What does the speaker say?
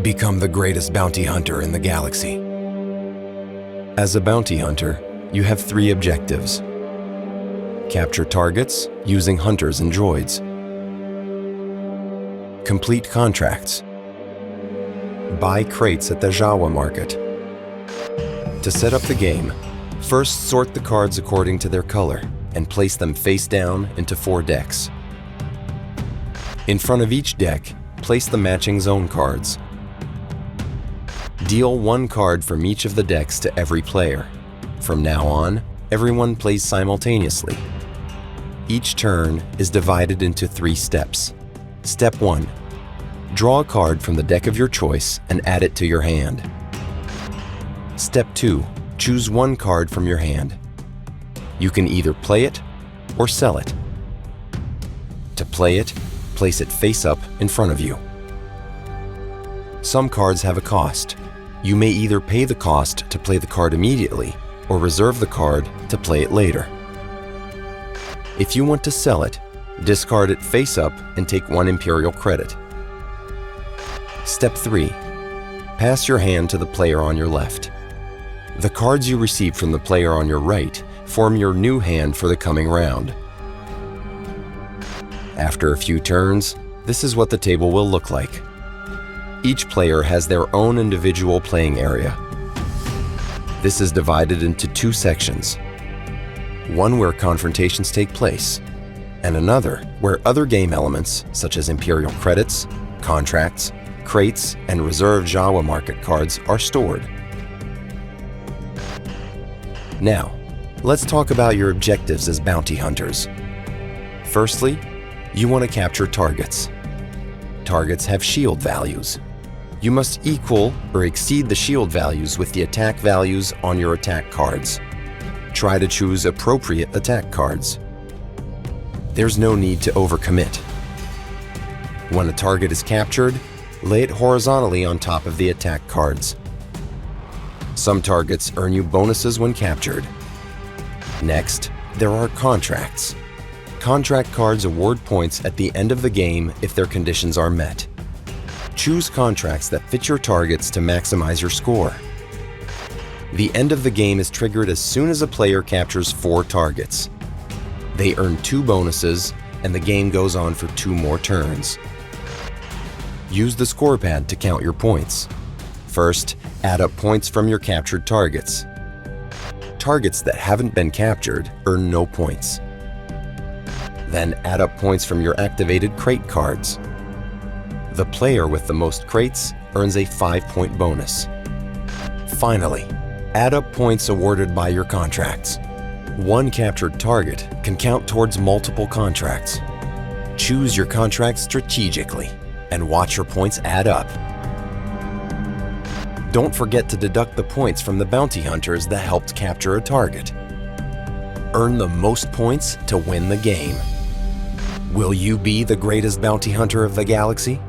Become the greatest bounty hunter in the galaxy. As a bounty hunter, you have 3 objectives. Capture targets using hunters and droids. Complete contracts. Buy crates at the Jawa market. To set up the game, first sort the cards according to their color and place them face down into 4 decks. In front of each deck, place the matching zone cards. Deal 1 card from each of the decks to every player. From now on, everyone plays simultaneously. Each turn is divided into 3 steps. Step 1. Draw a card from the deck of your choice and add it to your hand. Step 2. Choose 1 card from your hand. You can either play it or sell it. To play it, place it face up in front of you. Some cards have a cost. You may either pay the cost to play the card immediately or reserve the card to play it later. If you want to sell it, discard it face up and take 1 Imperial credit. Step 3. Pass your hand to the player on your left. The cards you receive from the player on your right form your new hand for the coming round. After a few turns, this is what the table will look like. Each player has their own individual playing area. This is divided into 2 sections. One where confrontations take place, and another where other game elements such as Imperial credits, contracts, crates, and reserved Jawa market cards are stored. Now, let's talk about your objectives as bounty hunters. Firstly, you want to capture targets. Targets have shield values. You must equal or exceed the shield values with the attack values on your attack cards. Try to choose appropriate attack cards. There's no need to overcommit. When a target is captured, lay it horizontally on top of the attack cards. Some targets earn you bonuses when captured. Next, there are contracts. Contract cards award points at the end of the game if their conditions are met. Choose contracts that fit your targets to maximize your score. The end of the game is triggered as soon as a player captures 4 targets. They earn 2 bonuses, and the game goes on for 2 more turns. Use the score pad to count your points. First, add up points from your captured targets. Targets that haven't been captured earn no points. Then add up points from your activated crate cards. The player with the most crates earns a 5-point bonus. Finally, add up points awarded by your contracts. 1 captured target can count towards multiple contracts. Choose your contracts strategically and watch your points add up. Don't forget to deduct the points from the bounty hunters that helped capture a target. Earn the most points to win the game. Will you be the greatest bounty hunter of the galaxy?